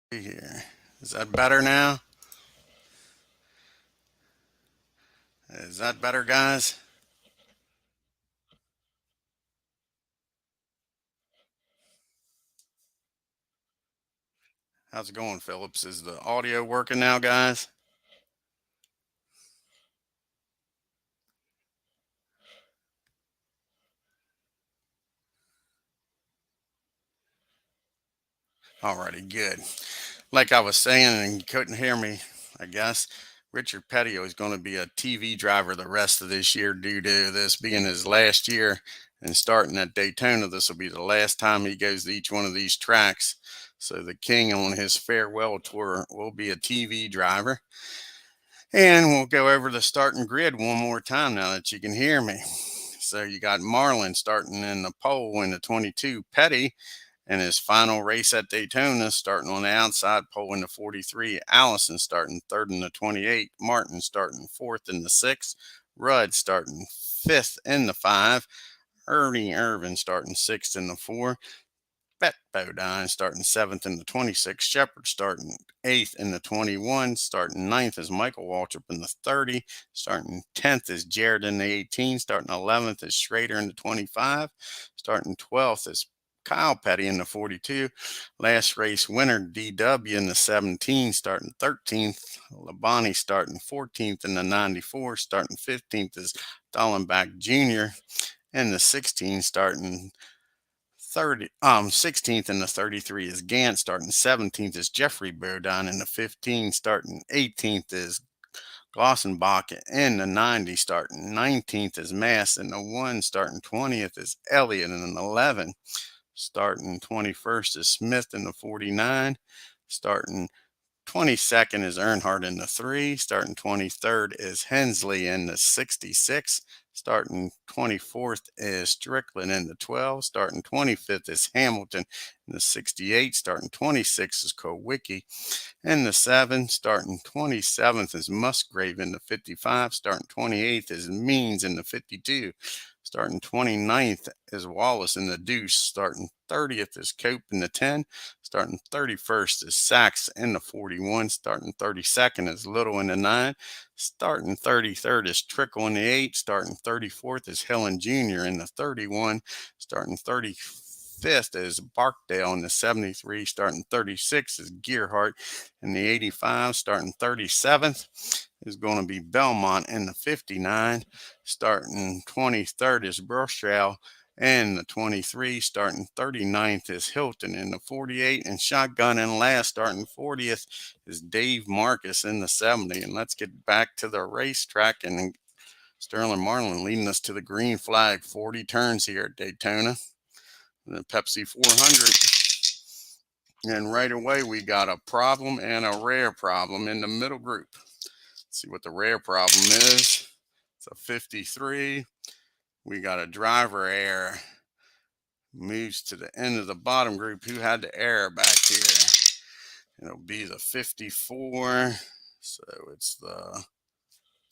Here. Is that better now? Is that better, guys? How's it going, Phillips? Is the audio working now, guys? Alrighty, good. Like I was saying, and you couldn't hear me, I guess. Richard Petty is going to be a TV driver the rest of this year due to this being his last year and starting at Daytona. This will be the last time he goes to each one of these tracks. So the King on his farewell tour will be a TV driver. And we'll go over the starting grid one more time now that you can hear me. So you got Marlin starting in the pole in the 22, Petty in his final race at Daytona starting on the outside pole in the 43, Allison starting third in the 28, Martin starting fourth in the 6, Rudd starting fifth in the 5, Ernie Irvin starting sixth in the 4, Bet Bodine starting seventh in the 26, Shepard starting eighth in the 21, starting ninth is Michael Waltrip in the 30, starting 10th is Jared in the 18, starting 11th is Schrader in the 25, starting 12th is Kyle Petty in the 42, last race winner DW in the 17, starting 13th, Labonte starting 14th in the 94, starting 15th is Dallenbach Jr. in the 16, starting 16th in the 33 is Gant, starting 17th is Jeffrey Bodine in the 15, starting 18th is Glossenbach in the 90, starting 19th is Mass in the 1, starting 20th is Elliott in the 11, starting 21st is Smith in the 49, starting 22nd is Earnhardt in the 3. Starting 23rd is Hensley in the 66. Starting 24th is Strickland in the 12. Starting 25th is Hamilton in the 68. Starting 26th is Kowicki in the 7. Starting 27th is Musgrave in the 55. Starting 28th is Means in the 52. Starting 29th is Wallace in the deuce. Starting 30th is Cope in the 10. Starting 31st is Sachs in the 41. Starting 32nd is Little in the 9. Starting 33rd is Trickle in the 8. Starting 34th is Helen Jr. in the 31. Starting 35th is Barkdale in the 73. Starting 36th is Gearhart in the 85. Starting 37th is going to be Belmont in the 59. Starting 23rd is Burchell in the 23. Starting 39th is Hilton in the 48. And shotgun in last, starting 40th, is Dave Marcus in the 70. And let's get back to the racetrack and Sterling Marlin leading us to the green flag. 40 turns here at Daytona. The Pepsi 400. And right away, we got a problem and a rare problem in the middle group. Let's see what the rare problem is. It's a 53. We got a driver error. Moves to the end of the bottom group. Who had the error back here? It'll be the 54. So it's the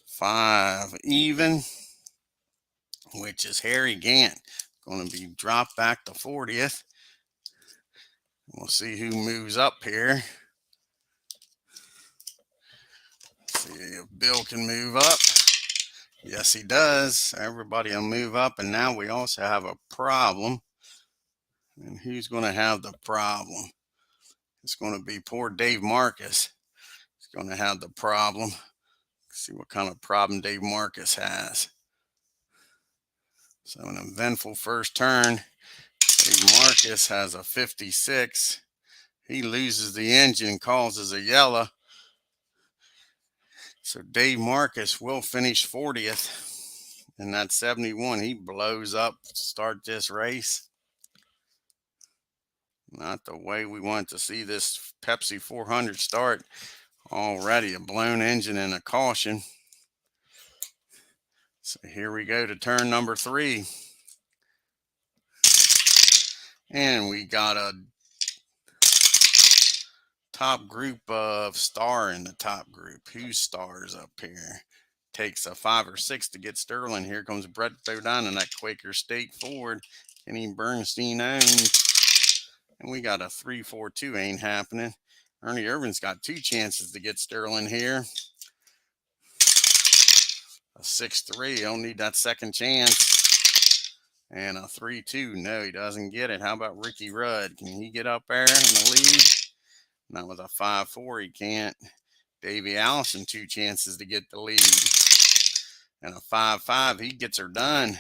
5 even, which is Harry Gant. Going to be dropped back to 40th. We'll see who moves up here. See if Bill can move up. Yes, he does. Everybody will move up. And now we also have a problem. And who's going to have the problem? It's going to be poor Dave Marcus. He's going to have the problem. See what kind of problem Dave Marcus has. So an eventful first turn. Dave Marcus has a 56. He loses the engine, causes a yellow. So Dave Marcus will finish 40th. And that 71, he blows up to start this race. Not the way we want to see this Pepsi 400 start. Already a blown engine and a caution. So here we go to turn number 3. And we got a top group of star in the top group. Who's stars up here? Takes a 5 or 6 to get Sterling. Here comes Brett Bodine and that Quaker State Ford. Kenny Bernstein owned. And we got a 3-4-2 ain't happening. Ernie Irvin's got 2 chances to get Sterling here. A 6-3, don't need that second chance. And a 3-2, no, he doesn't get it. How about Ricky Rudd? Can he get up there in the lead? Not with a 5-4, he can't. Davey Allison, 2 chances to get the lead. And a 5-5, he gets her done.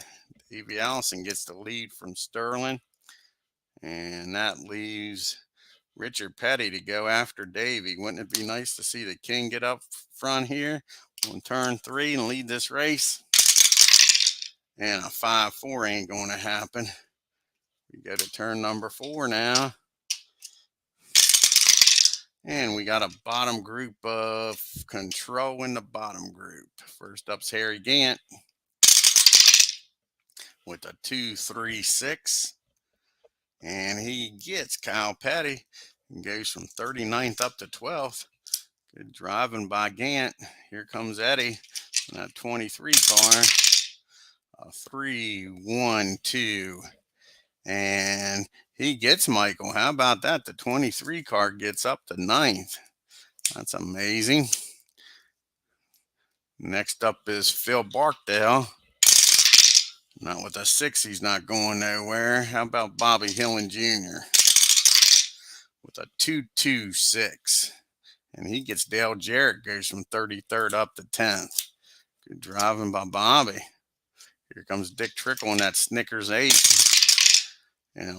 Davey Allison gets the lead from Sterling. And that leaves Richard Petty to go after Davey. Wouldn't it be nice to see the King get up front here on turn 3 and lead this race? And a 5-4 ain't going to happen. We go to turn number 4 now. And we got a bottom group of control in the bottom group. First up's Harry Gant with a 2-3-6. And he gets Kyle Petty and goes from 39th up to 12th. Good driving by Gant. Here comes Eddie in that 23 car. A 3-1-2. And he gets Michael. How about that? The 23 car gets up to 9th. That's amazing. Next up is Phil Barkdale. Not with a 6, he's not going nowhere. How about Bobby Hillen Jr. with a 2-2-6. And he gets Dale Jarrett, goes from 33rd up to 10th. Good driving by Bobby. Here comes Dick Trickle in that Snickers 8. And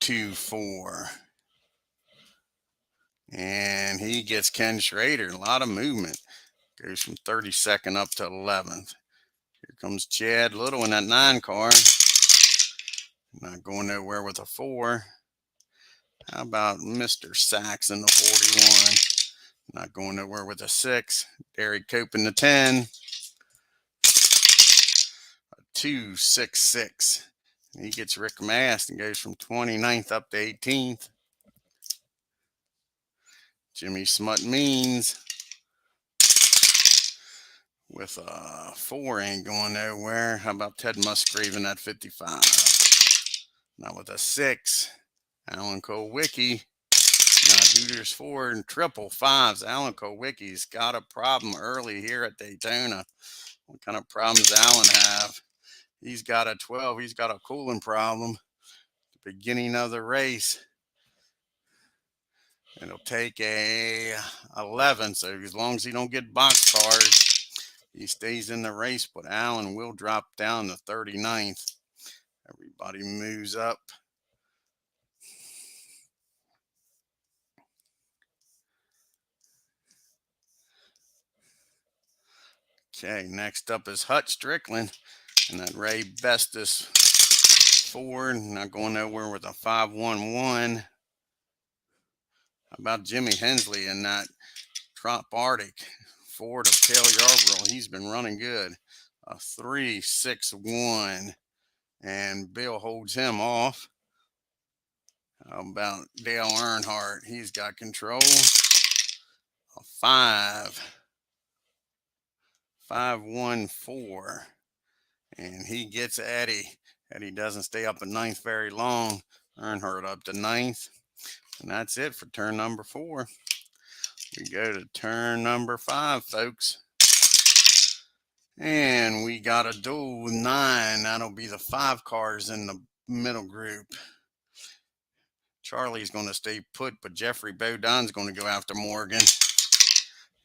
1-2-4. And he gets Ken Schrader. A lot of movement. Goes from 32nd up to 11th. Here comes Chad Little in that 9 car. Not going nowhere with a 4. How about Mr. Sachs in the 41? Not going nowhere with a 6. Derek Cope in the 10. A 2-6-6. He gets Rick Mast and goes from 29th up to 18th. Jimmy Smut Means with a 4 ain't going nowhere. How about Ted Musgrave in that 55? Not with a 6. Alan Kowicki. Not Hooters 4 and triple 5s. Alan Kowicki's got a problem early here at Daytona. What kind of problems Alan have? He's got a 12. He's got a cooling problem. The beginning of the race. It'll take a 11. So as long as he don't get box cars, he stays in the race. But Allen will drop down to 39th. Everybody moves up. Okay, next up is Hut Strickland. And that Ray Bestis Ford. Not going nowhere with a 5-1-1. How about Jimmy Hensley in that Trop Arctic Ford of Tail Yarborough? He's been running good. A 3-6-1. And Bill holds him off. How about Dale Earnhardt? He's got control. A 5-1-4. And he gets Eddie. Eddie doesn't stay up at 9th very long. Earnhardt up to 9th. And that's it for turn number 4. We go to turn number 5, folks. And we got a duel with 9. That'll be the 5 cars in the middle group. Charlie's going to stay put, but Jeffrey Bodon's going to go after Morgan.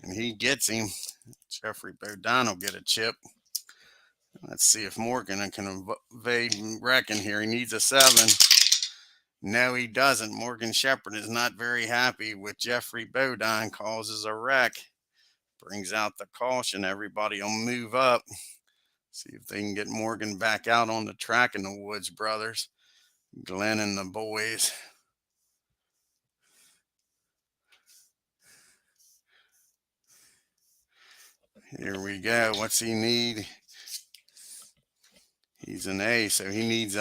And he gets him. Jeffrey Bodon will get a chip. Let's see if Morgan can evade wrecking here. He needs a 7. No, he doesn't. Morgan Shepherd is not very happy with Jeffrey Bodon. Causes a wreck. Brings out the caution. Everybody will move up. See if they can get Morgan back out on the track in the Woods brothers. Glenn and the boys. Here we go. What's he need? He's an A, so he needs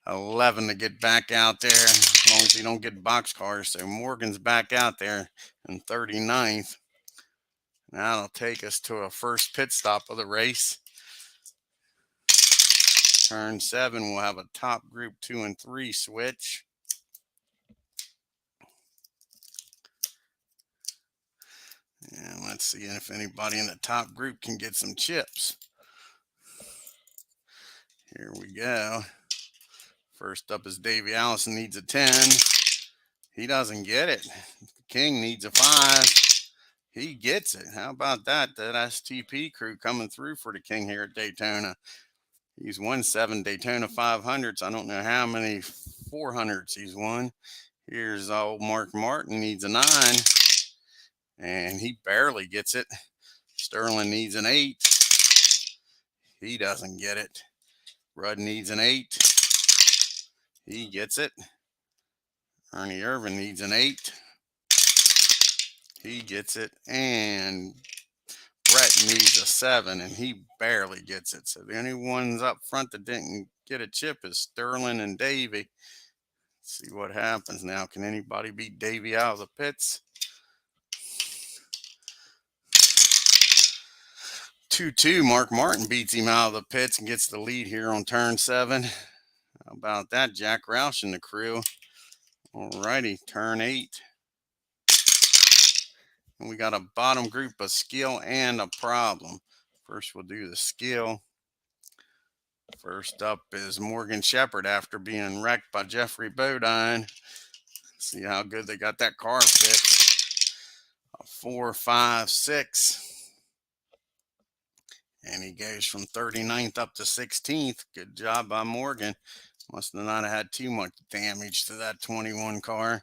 11 to get back out there, as long as he don't get box cars. So Morgan's back out there in 39th. Now that'll take us to a first pit stop of the race. Turn 7, we'll have a top group 2 and 3 switch. Let's see if anybody in the top group can get some chips. Here we go. First up is Davey Allison, needs a 10. He doesn't get it. King needs a 5. He gets it. How about that? That STP crew coming through for the King here at Daytona. He's won 7 Daytona 500s. I don't know how many 400s he's won. Here's old Mark Martin, needs a 9. And he barely gets it. Sterling needs an 8. He doesn't get it. Rudd needs an 8. He gets it. Ernie Irvin needs an 8. He gets it. And Brett needs a 7, and he barely gets it. So the only ones up front that didn't get a chip is Sterling and Davey. Let's see what happens now. Can anybody beat Davey out of the pits? 2-2. Mark Martin beats him out of the pits and gets the lead here on turn 7. How about that? Jack Roush and the crew. Alrighty, turn 8. And we got a bottom group of skill and a problem. First, we'll do the skill. First up is Morgan Shepherd after being wrecked by Jeffrey Bodine. See how good they got that car fixed. A 4, 5, 6. And he goes from 39th up to 16th. Good job by Morgan. Must have not had too much damage to that 21 car.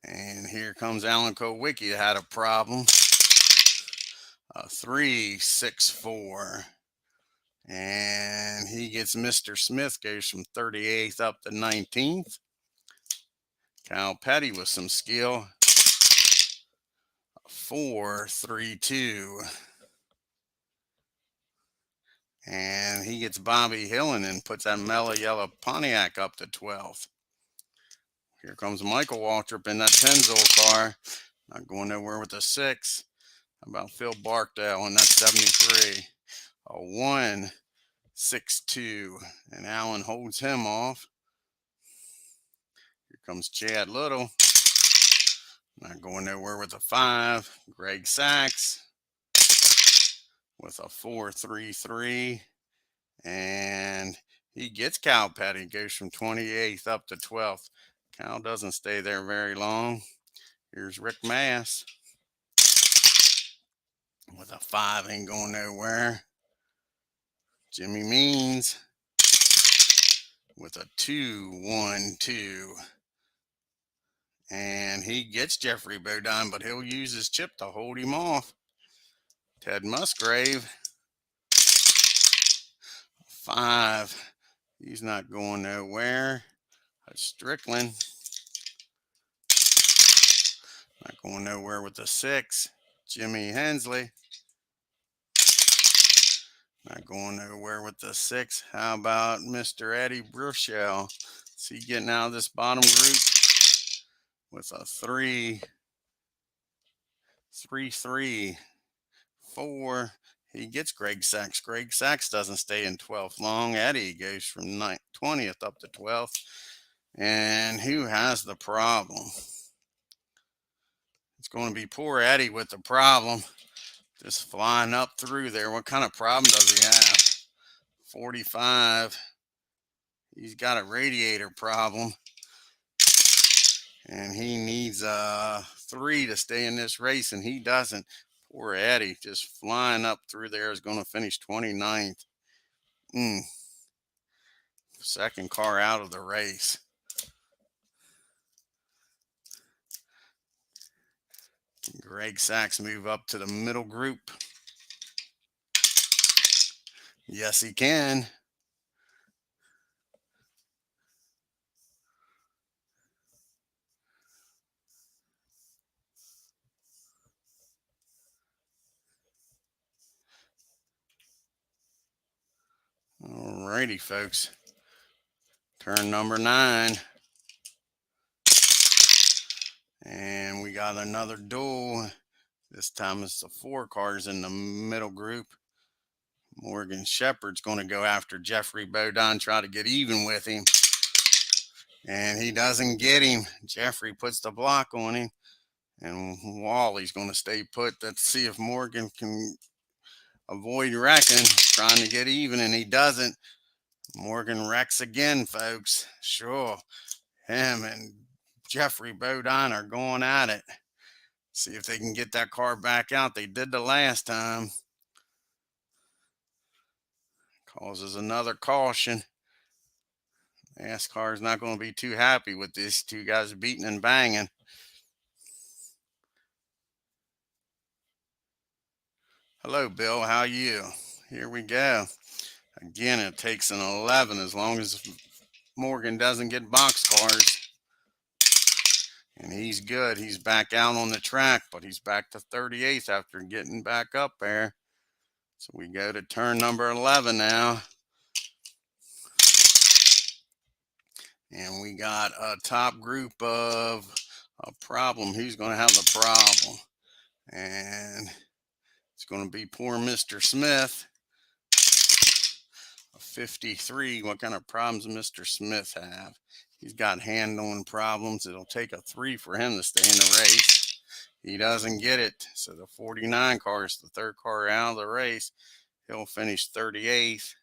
And here comes Alan Kowicki that had a problem. A 3, 6, 4. And he gets Mr. Smith, goes from 38th up to 19th. Kyle Petty with some skill. 4, 3, 2. And he gets Bobby Hillen and puts that mellow yellow Pontiac up to 12th. Here comes Michael Waltrip in that Pennzoil car. Not going nowhere with a 6. How about Phil Barkdale in that 73? A 1, 6, 2. And Allen holds him off. Here comes Chad Little. Not going nowhere with a 5. Greg Sachs with a 4, 3, 3. And he gets Cal Petty. Goes from 28th up to 12th. Cal doesn't stay there very long. Here's Rick Mass with a 5, ain't going nowhere. Jimmy Means with a 2, 1, 2. And he gets Jeffrey Bodine, but he'll use his chip to hold him off. Ted Musgrave, 5. He's not going nowhere. Strickland, not going nowhere with a 6. Jimmy Hensley, not going nowhere with the 6. How about Mr. Eddie Bruchel? Is he getting out of this bottom group with a 3, 3, 3, 4. He gets Greg Sachs. Greg Sachs doesn't stay in 12th long. Eddie goes from 20th up to 12th. And who has the problem? It's going to be poor Eddie with the problem. Just flying up through there. What kind of problem does he have? 45. He's got a radiator problem. And he needs a 3 to stay in this race, and he doesn't. Poor Eddie, just flying up through there, is going to finish 29th. Second car out of the race. Can Greg Sachs move up to the middle group? Yes, he can. Alrighty, folks. Turn number 9. And we got another duel. This time it's the 4 cars in the middle group. Morgan Shepherd's going to go after Jeffrey Bodine, try to get even with him. and he doesn't get him. Jeffrey puts the block on him, and Wally's going to stay put. Let's see if Morgan can avoid wrecking, trying to get even, and he doesn't. Morgan wrecks again, folks. Sure, him and Jeffrey Bodine are going at it. See if they can get that car back out. They did the last time. Causes another caution. Nascar is not going to be too happy with these two guys beating and banging. Hello, Bill. How are you? Here we go. Again, it takes an 11 as long as Morgan doesn't get box cars. And he's good. He's back out on the track, but he's back to 38th after getting back up there. So we go to turn number 11 now. And we got a top group of a problem. Who's going to have the problem? And it's going to be poor Mr. Smith. A 53. What kind of problems Mr. Smith have? He's got handling problems. It'll take a 3 for him to stay in the race. He doesn't get it. So the 49 car is the third car out of the race. He'll finish 38th.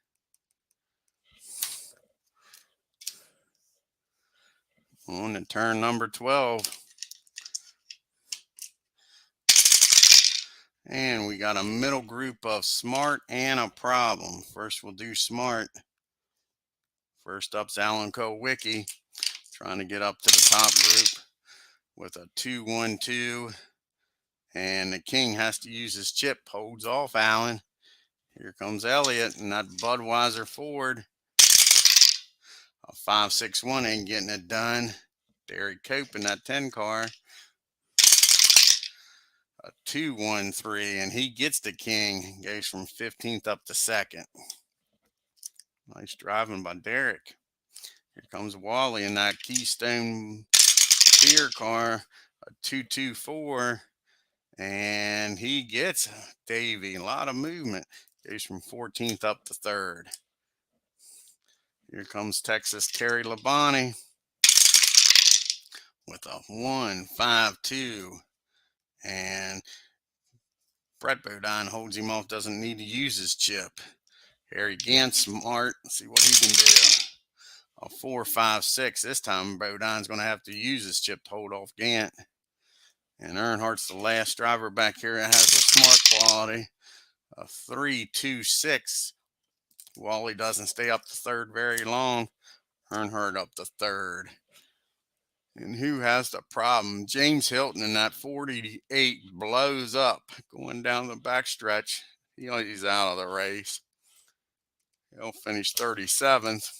On to turn number 12. And we got a middle group of smart and a problem. First, we'll do smart. First up's Alan Kowicki, trying to get up to the top group with a 2-1-2. And the king has to use his chip. Holds off Alan. Here comes Elliott and that Budweiser Ford. A 5-6-1 ain't getting it done. Derek Cope in that 10 car. A 2-1-3, and he gets the king. Goes from 15th up to 2nd. Nice driving by Derek. Here comes Wally in that Keystone beer car. A 2-2-4, and he gets Davey. A lot of movement. Goes from 14th up to 3rd. Here comes Texas Terry Labonte with a 1-5-2. And Brett Bodine holds him off, doesn't need to use his chip. Harry Gant smart. Let's see what he can do. A 4-5-6. This time Bodine's going to have to use his chip to hold off Gant. And Earnhardt's the last driver back here that has a smart quality. A 3-2-6. Wally doesn't stay up to 3rd very long. Earnhardt up to 3rd. And who has the problem? James Hilton in that 48 blows up going down the backstretch. He's out of the race. He'll finish 37th.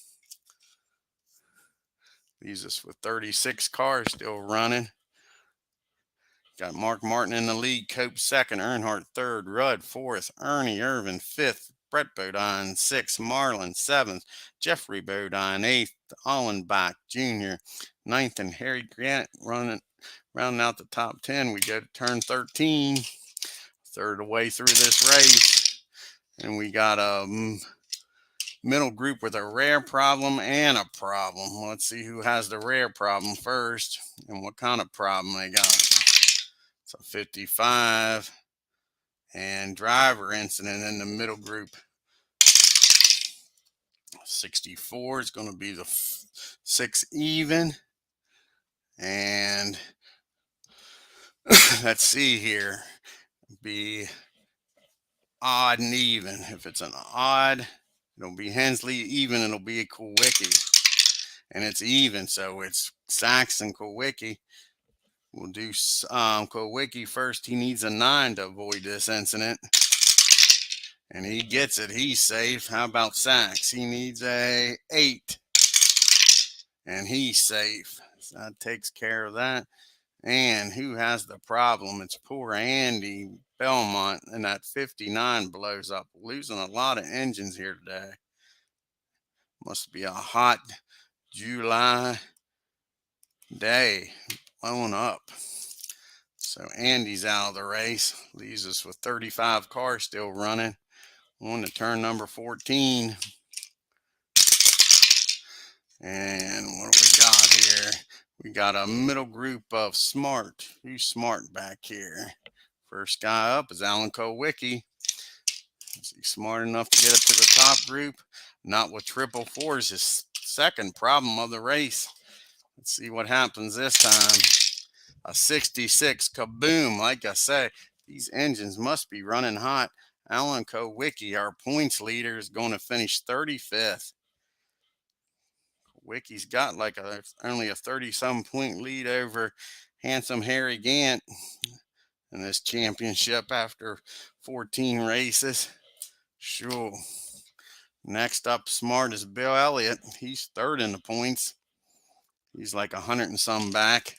Leaves us with 36 cars still running. Got Mark Martin in the lead, Cope 2nd, Earnhardt 3rd, Rudd 4th, Ernie Irvin 5th, Brett Bodine 6th, Marlin 7th, Jeffrey Bodine 8th, Allenbach Jr. 9th, and Harry Grant rounding out the top 10. We go to turn 13, third of the way through this race, and we got a middle group with a rare problem and a problem. Let's see who has the rare problem first and what kind of problem they got. It's a 55 and driver incident in the middle group. 64 is going to be the 6 even. And let's see here. Be odd and even. If it's an odd, it'll be Hensley. Even, it'll be a Kowicki. And it's even, so it's Sachs and Kowicki. We'll do Kowicki first. He needs a 9 to avoid this incident. And he gets it. He's safe. How about Sachs? He needs a 8. And he's safe. So that takes care of that. And who has the problem? It's poor Andy Belmont. And that 59 blows up. Losing a lot of engines here today. Must be a hot July day. Blowing up. So Andy's out of the race. Leaves us with 35 cars still running. On to turn number 14. And what do we got got a middle group of smart. Who's smart back here? First guy up is Alan Kowicki. Is he smart enough to get up to the top group? Not with triple fours. His second problem of the race. Let's see what happens this time. A 66 kaboom. Like I say, these engines must be running hot. Alan Kowicki, our points leader, is going to finish 35th. Wicky's got like only a 30-some point lead over handsome Harry Gant in this championship after 14 races. Sure. Next up, smart is Bill Elliott. He's third in the points. He's like 100 and some back.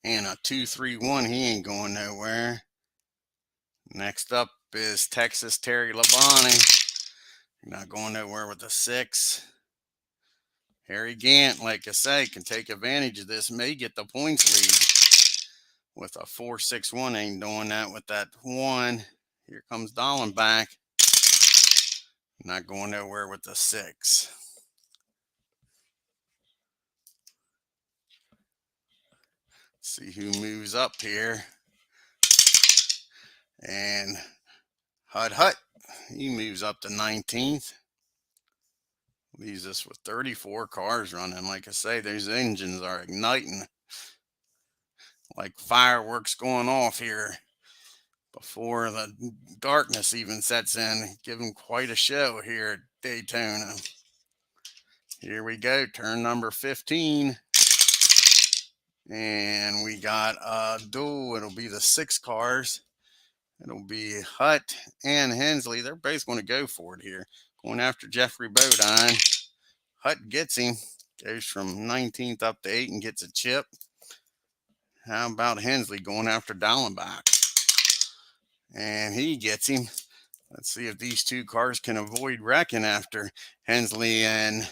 And a 2-3-1. He ain't going nowhere. Next up is Texas Terry Labonte. Not going nowhere with a 6. Harry Gant, like I say, can take advantage of this. May get the points lead with a 4-6-1. Ain't doing that with that 1. Here comes Dolan back. Not going nowhere with the 6. See who moves up here. And Hut, he moves up to 19th. Leaves us with 34 cars running. Like I say, those engines are igniting like fireworks going off here before the darkness even sets in. Give them quite a show here at Daytona. Here we go, turn number 15. And we got a duel. It'll be the 6 cars. It'll be Hutt and Hensley. They're both going to go for it here. Going after Jeffrey Bodine. Hutt gets him. Goes from 19th up to 8 and gets a chip. How about Hensley going after Dallenbach? And he gets him. Let's see if these two cars can avoid wrecking after Hensley and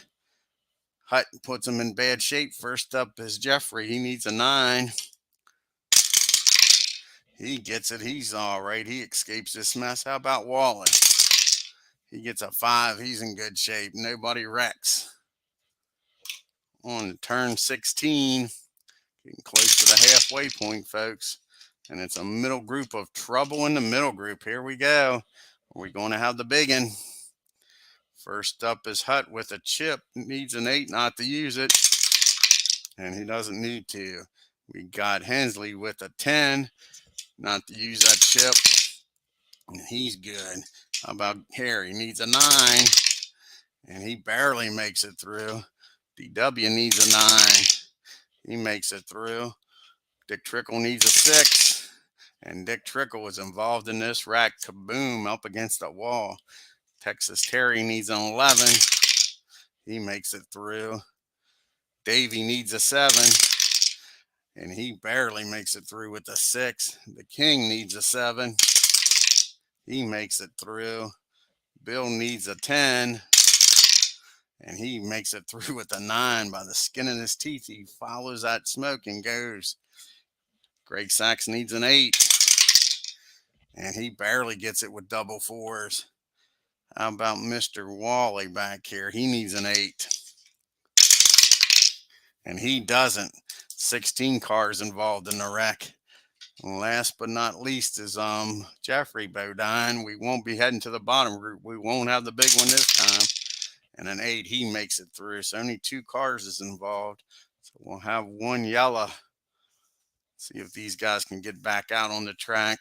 Hutt puts him in bad shape. First up is Jeffrey. He needs a 9. He gets it. He's all right. He escapes this mess. How about Wally? He gets a 5. He's in good shape. Nobody wrecks. On turn 16, getting close to the halfway point, folks. And it's a middle group of trouble in the middle group. Here we go. We're going to have the big one. First up is Hutt with a chip. Needs an 8 not to use it. And he doesn't need to. We got Hensley with a 10. Not to use that chip. And he's good. How about Harry? Needs a 9. And he barely makes it through. DW needs a 9. He makes it through. Dick Trickle needs a 6. And Dick Trickle was involved in this wreck. Kaboom, up against the wall. Texas Terry needs an 11. He makes it through. Davey needs a 7. And he barely makes it through with a 6. The King needs a 7. He makes it through. Bill needs a 10. And he makes it through with a 9 by the skin of his teeth. He follows that smoke and goes. Greg Sachs needs an 8. And he barely gets it with double 4s. How about Mr. Wally back here? He needs an 8. And he doesn't. 16 cars involved in the wreck. And last but not least is Jeffrey Bodine. We won't be heading to the bottom group. We won't have the big one this time. And an 8, he makes it through. So only 2 cars is involved. So we'll have 1 yellow. See if these guys can get back out on the track.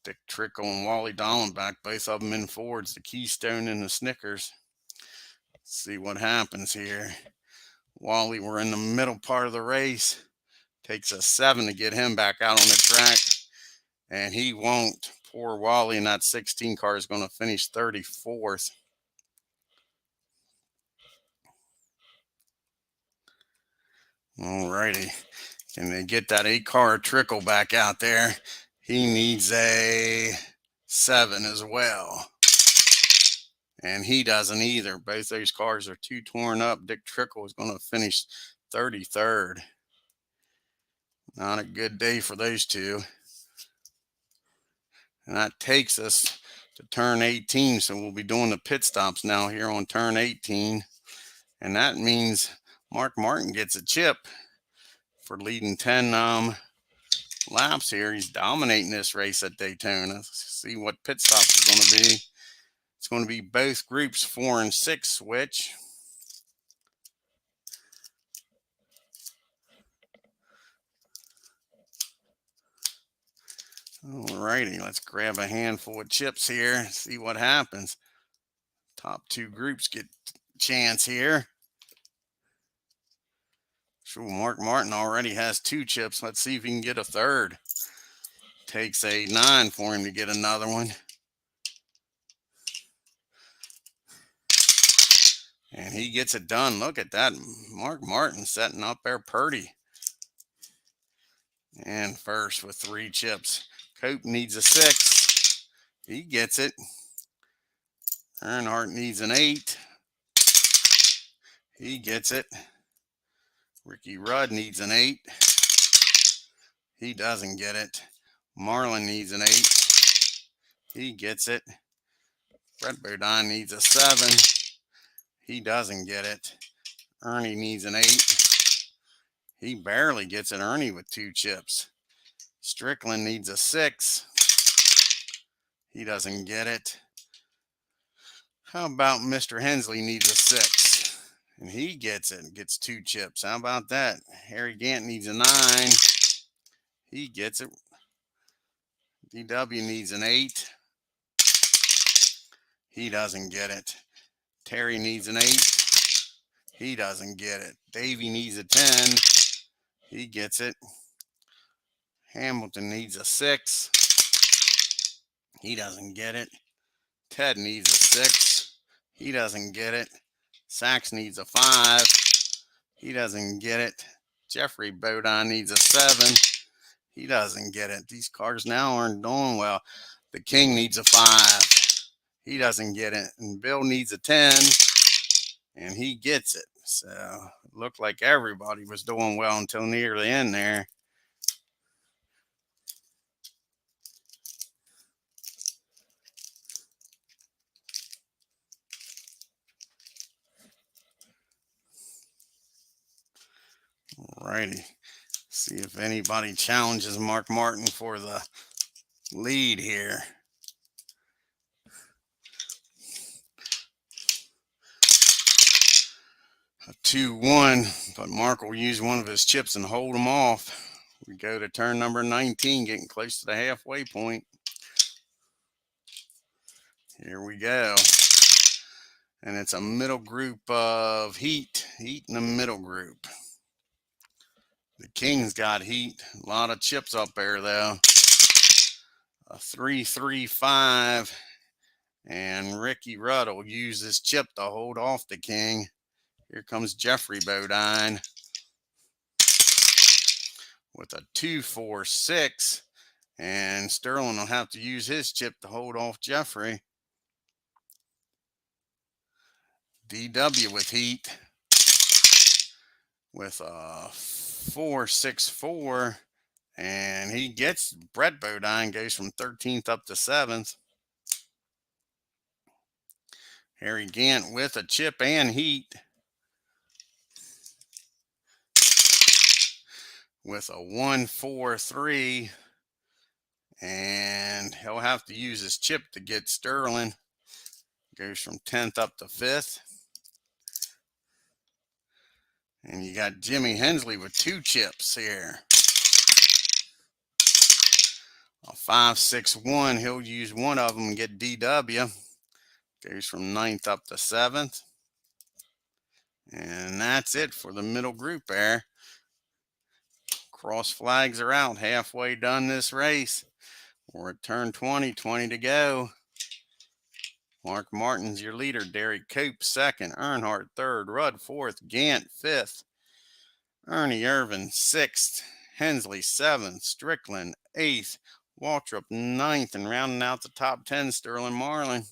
Dick Trickle and Wally Dallenbach, both of them in Fords, the Keystone and the Snickers. Let's see what happens here. Wally, we're in the middle part of the race. Takes a 7 to get him back out on the track. And he won't. Poor Wally in that 16 car is going to finish 34th. All righty. Can they get that 8-car Trickle back out there? He needs a 7 as well. And he doesn't either. Both those cars are too torn up. Dick Trickle is going to finish 33rd. Not a good day for those two. And that takes us to turn 18. So we'll be doing the pit stops now here on turn 18. And that means Mark Martin gets a chip for leading 10 laps here. He's dominating this race at Daytona. Let's see what pit stops are going to be. It's going to be both groups 4 and 6 switch. Alrighty, let's grab a handful of chips here, see what happens. Top 2 groups get a chance here. Sure, Mark Martin already has 2 chips. Let's see if he can get a third. Takes a 9 for him to get another one. And he gets it done. Look at that. Mark Martin setting up there Purdy. And first with 3 chips. Cope needs a 6. He gets it. Earnhardt needs an 8. He gets it. Ricky Rudd needs an 8. He doesn't get it. Marlin needs an 8. He gets it. Brett Bodine needs a 7. He doesn't get it. Ernie needs an 8. He barely gets it. Ernie with 2 chips. Strickland needs a 6. He doesn't get it. How about Mr. Hensley needs a 6? And he gets it. Gets 2 chips. How about that? Harry Gant needs a 9. He gets it. DW needs an 8. He doesn't get it. Terry needs an 8. He doesn't get it. Davey needs a 10. He gets it. Hamilton needs a 6. He doesn't get it. Ted needs a 6. He doesn't get it. Sachs needs a 5. He doesn't get it. Jeffrey Bodine needs a 7. He doesn't get it. These cars now aren't doing well. The King needs a 5. He doesn't get it. And Bill needs a 10. And he gets it. So it looked like everybody was doing well until near the end there. Alrighty. See if anybody challenges Mark Martin for the lead here. A 2-1, but Mark will use one of his chips and hold him off. We go to turn number 19, getting close to the halfway point. Here we go. And it's a middle group of heat in the middle group. The King's got heat. A lot of chips up there, though. A 3-3-5. And Ricky Rudd will use this chip to hold off the King. Here comes Jeffrey Bodine with a 2-4-6. And Sterling will have to use his chip to hold off Jeffrey. DW with heat with a 4-6-4. And he gets Brett Bodine, goes from 13th up to 7th. Harry Gant with a chip and heat with a 1-4-3. And he'll have to use his chip to get Sterling. Goes from 10th up to 5th. And you got Jimmy Hensley with 2 chips here. A 5-6-1. He'll use one of them and get DW. Goes from 9th up to 7th. And that's it for the middle group there. Cross flags are out. Halfway done this race. We're at turn 20. 20 to go. Mark Martin's your leader. Derek Cope 2nd. Earnhardt 3rd. Rudd 4th. Gant 5th. Ernie Irvin 6th. Hensley 7th. Strickland 8th. Waltrip 9th. And rounding out the top 10, Sterling Marlin.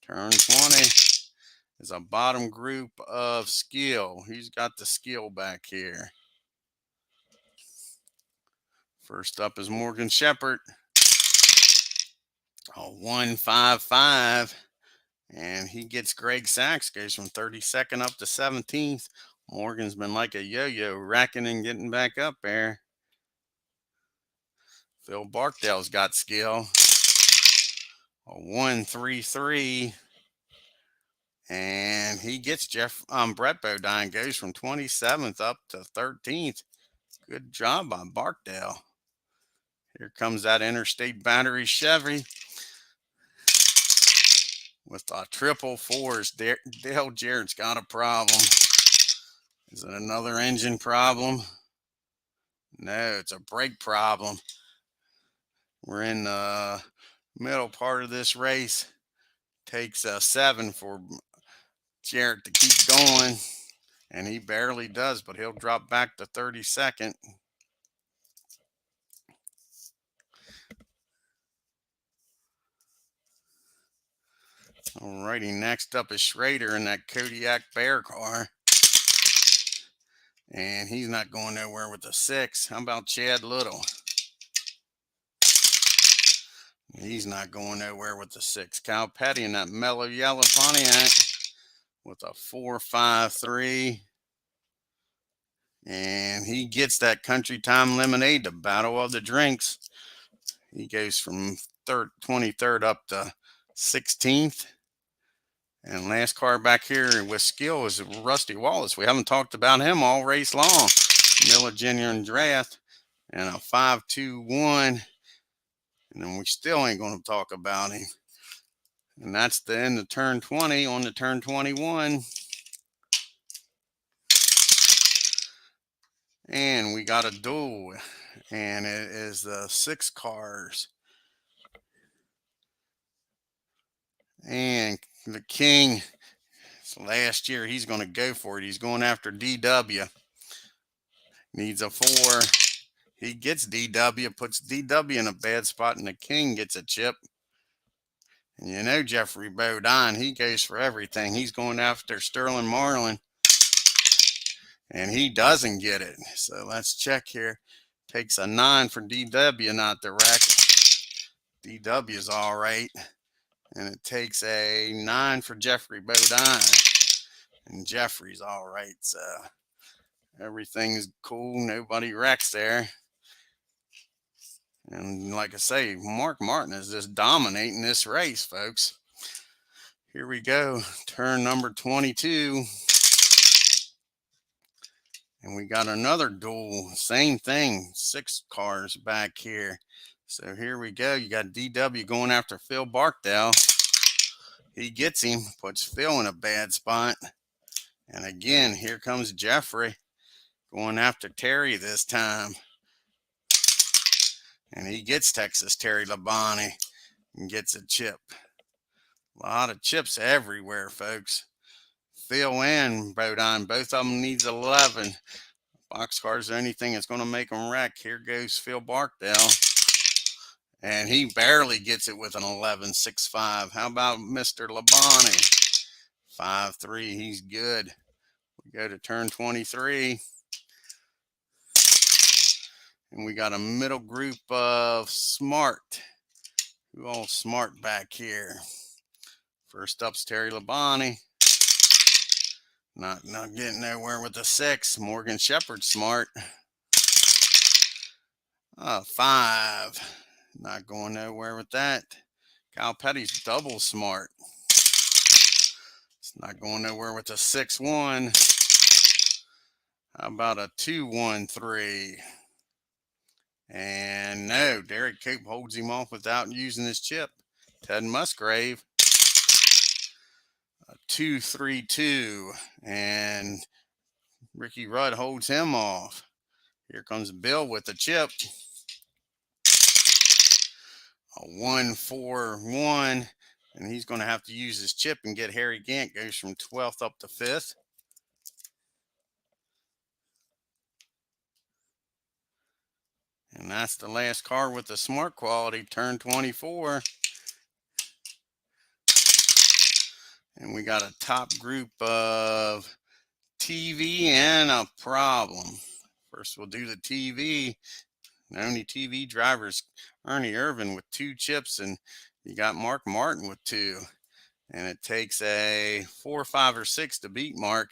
Turn 20 is a bottom group of skill. He's got the skill back here. First up is Morgan Shepherd. A 1-5-5. And he gets Greg Sachs, goes from 32nd up to 17th. Morgan's been like a yo-yo, racking and getting back up there. Phil Barkdale's got skill. A 1-3-3. And he gets Brett Bodine, goes from 27th up to 13th. Good job by Barkdale. Here comes that Interstate Battery Chevy with a triple fours. Dale Jarrett's got a problem. Is it another engine problem? No, it's a brake problem. We're in the middle part of this race. Takes a 7 for Jarrett to keep going, and he barely does, but he'll drop back to 32nd. Alrighty, next up is Schrader in that Kodiak Bear car. And he's not going nowhere with the 6. How about Chad Little? He's not going nowhere with the 6. Cal Petty in that mellow yellow Pontiac with a 4.53. And he gets that Country Time Lemonade, the Battle of the Drinks. He goes from 23rd up to 16th. And last car back here with skill is Rusty Wallace. We haven't talked about him all race long. Miller Genuine Draft and a 5.21. And then we still ain't going to talk about him. And that's the end of turn 20 on to turn 21. And we got a duel. And it is the 6 cars. And the King, last year, he's going to go for it. He's going after DW. Needs a 4. He gets DW, puts DW in a bad spot, and the King gets a chip. And you know Jeffrey Bodine, he goes for everything. He's going after Sterling Marlin, and he doesn't get it. So let's check here. Takes a 9 for DW not to wreck. DW's all right. And it takes a 9 for Jeffrey Bodine. And Jeffrey's all right. So everything's cool. Nobody wrecks there. And like I say, Mark Martin is just dominating this race, folks. Here we go. Turn number 22. And we got another duel. Same thing. 6 cars back here. So here we go. You got DW going after Phil Barkdale. He gets him, puts Phil in a bad spot. And again, here comes Jeffrey going after Terry this time. And he gets Texas Terry Labonte and gets a chip. A lot of chips everywhere, folks. Phil and Bodine, both of them needs 11. Boxcars or anything that's going to make them wreck. Here goes Phil Barkdale. And he barely gets it with an 11.65. How about Mr. Labonte? 5.3. He's good. We go to turn 23. And we got a middle group of Smart. Who all Smart back here? First up's Terry Labonte. Not getting nowhere with the 6. Morgan Shepherd Smart. 5. Not going nowhere with that. Cal Petty's double Smart. It's not going nowhere with a 6.1. How about a 2.13? And no, Derek Cope holds him off without using his chip. Ted Musgrave, a 2.32. And Ricky Rudd holds him off. Here comes Bill with the chip. A 1.41. And he's going to have to use his chip and get Harry Gant. Goes from 12th up to 5th. And that's the last car with the Smart quality, turn 24. And we got a top group of TV and a problem. First, we'll do the TV. The only TV drivers, Ernie Irvin with 2 chips, and you got Mark Martin with 2. And it takes a 4, 5, or 6 to beat Mark.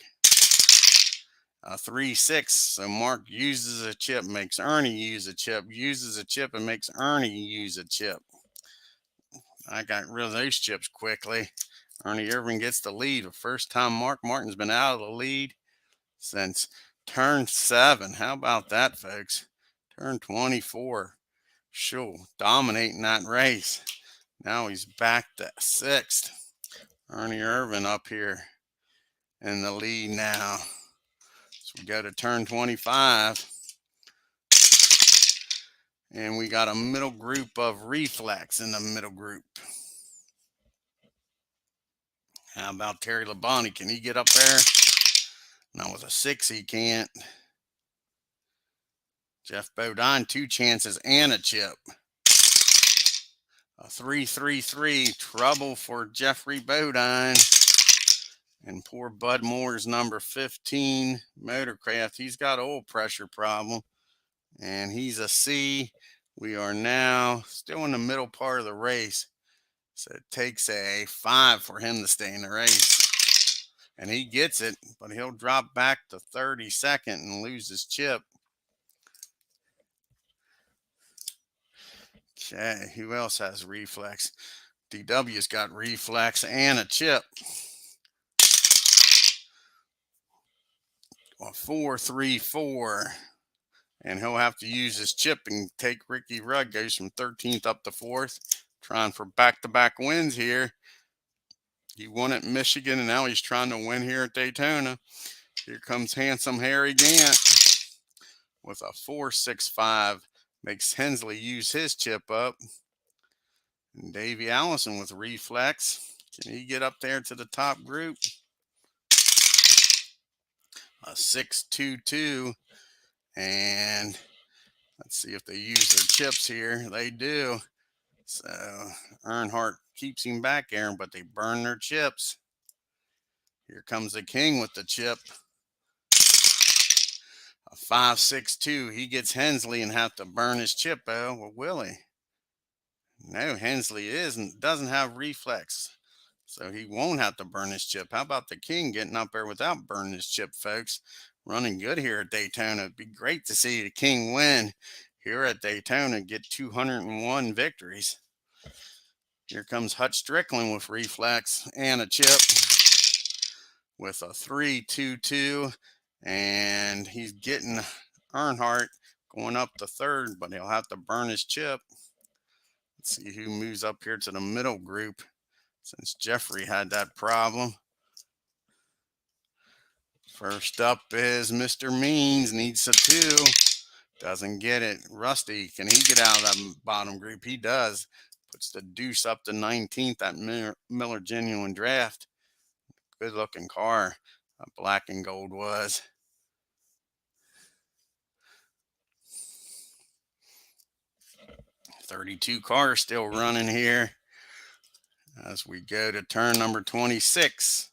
a 3-6. So Mark uses a chip, makes Ernie use a chip, uses a chip, and makes Ernie use a chip. I got rid of those chips quickly. Ernie Irvin gets the lead. The first time Mark Martin's been out of the lead since turn 7. How about that, folks? Turn 24. Sure, dominating that race. Now he's back to 6th. Ernie Irvin up here in the lead now. So we go to turn 25. And we got a middle group of Reflex in the middle group. How about Terry Labonte? Can he get up there? Now with a 6, he can't. Jeff Bodine, 2 chances and a chip. A 3-3-3, trouble for Jeffrey Bodine. And poor Bud Moore's number 15, Motorcraft. He's got oil pressure problem. And he's a C. We are now still in the middle part of the race. So it takes a 5 for him to stay in the race. And he gets it, but he'll drop back to 32nd and lose his chip. Okay, who else has Reflex? DW's got Reflex and a chip. A 4-3-4. And he'll have to use his chip and take Ricky Rudd. Goes from 13th up to 4th. Trying for back-to-back wins here. He won at Michigan, and now he's trying to win here at Daytona. Here comes Handsome Harry Gant with a 4-6-5. Makes Hensley use his chip up. And Davey Allison with Reflex. Can he get up there to the top group? A 6-2-2. And let's see if they use their chips here. They do. So Earnhardt keeps him back, Aaron, but they burn their chips. Here comes the King with the chip. A 5-6-2. He gets Hensley and have to burn his chip. Oh, well, will he? No, Hensley doesn't have Reflex. So he won't have to burn his chip. How about the King getting up there without burning his chip, folks? Running good here at Daytona. It'd be great to see the King win here at Daytona, get 201 victories. Here comes Hutch Strickland with Reflex and a chip with a 3-2-2. And he's getting Earnhardt going up to 3rd, but he'll have to burn his chip. Let's see who moves up here to the middle group since Jeffrey had that problem. First up is Mr. Means, needs a 2. Doesn't get it. Rusty, can he get out of that bottom group? He does. Puts the deuce up to 19th at Miller Genuine Draft. Good looking car. Black and gold was. $32 cars still running here as we go to turn number 26.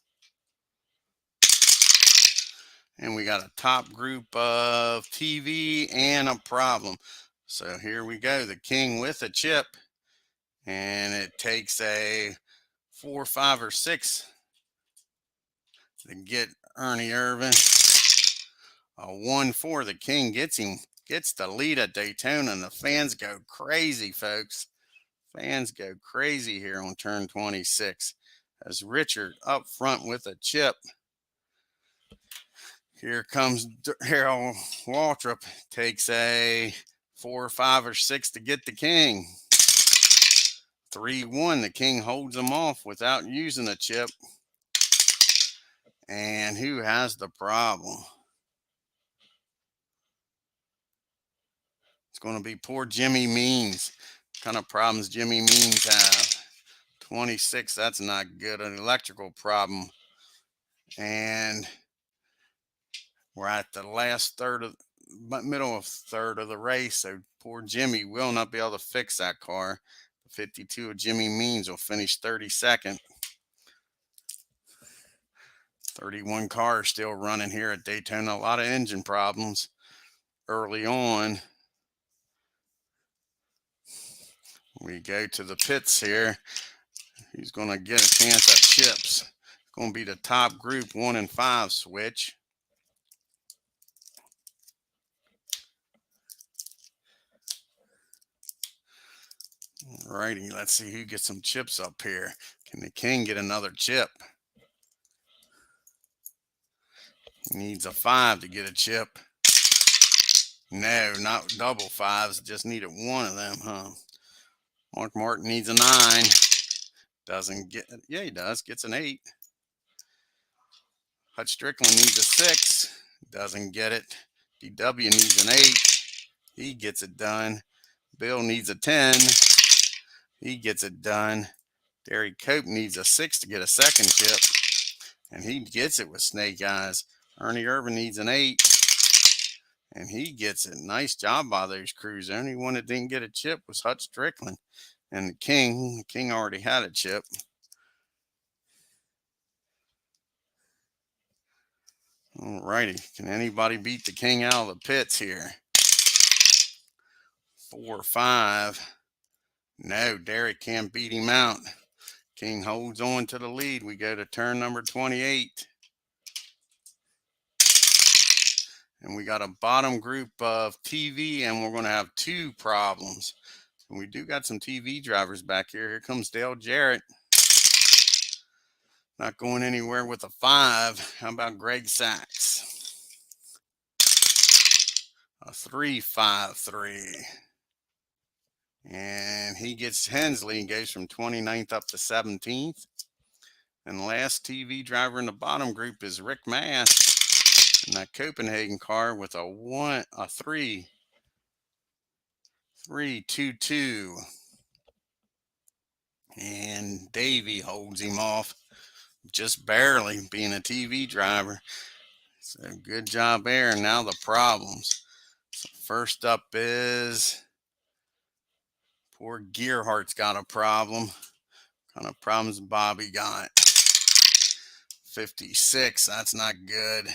And we got a top group of TV and a problem. So here we go. The King with a chip. And it takes a 4, 5, or 6 to get Ernie Irvin. A 1-4. The King gets him. Gets the lead at Daytona. And the fans go crazy, folks. Fans go crazy here on turn 26. As Richard up front with a chip. Here comes Harold Waltrip. Takes a 4, 5, or 6 to get the King. 3-1. The King holds him off without using a chip. And who has the problem? It's going to be poor Jimmy Means. What kind of problems Jimmy Means have? 26. That's not good. An electrical problem. And we're at the last middle of third of the race, so poor Jimmy will not be able to fix that car. The 52 of Jimmy Means will finish 32nd. 31 cars still running here at Daytona. A lot of engine problems early on. We go to the pits here. Who's going to get a chance at chips? It's going to be the top group 1 and 5 switch. Alrighty, let's see who gets some chips up here. Can the king get another chip? He needs a 5 to get a chip. No, not double 5s, just needed one of them, huh? Mark Martin needs a 9. Doesn't get it. Yeah, he does. Gets an 8. Hutch Strickland needs a 6. Doesn't get it. DW needs an 8. He gets it done. Bill needs a 10. He gets it done. Derry Cope needs a 6 to get a second chip. And he gets it with Snake Eyes. Ernie Irvin needs an 8. And he gets it. Nice job by those crews. The only one that didn't get a chip was Hutch Strickland. And the King already had a chip. Alrighty. Can anybody beat the King out of the pits here? 4, 5. No, Derek can't beat him out. King holds on to the lead. We go to turn number 28. And we got a bottom group of TV, and we're going to have 2 problems. And we do got some TV drivers back here. Here comes Dale Jarrett. Not going anywhere with a 5. How about Greg Sachs? A 3, 5, 3. And he gets Hensley and goes from 29th up to 17th. And the last TV driver in the bottom group is Rick Mass in that Copenhagen car with a 3, 3, 2, 2. And Davey holds him off just barely, being a TV driver. So good job there. And now the problems. So first up is poor Gearhart's got a problem. What kind of problems Bobby got? 56, that's not good.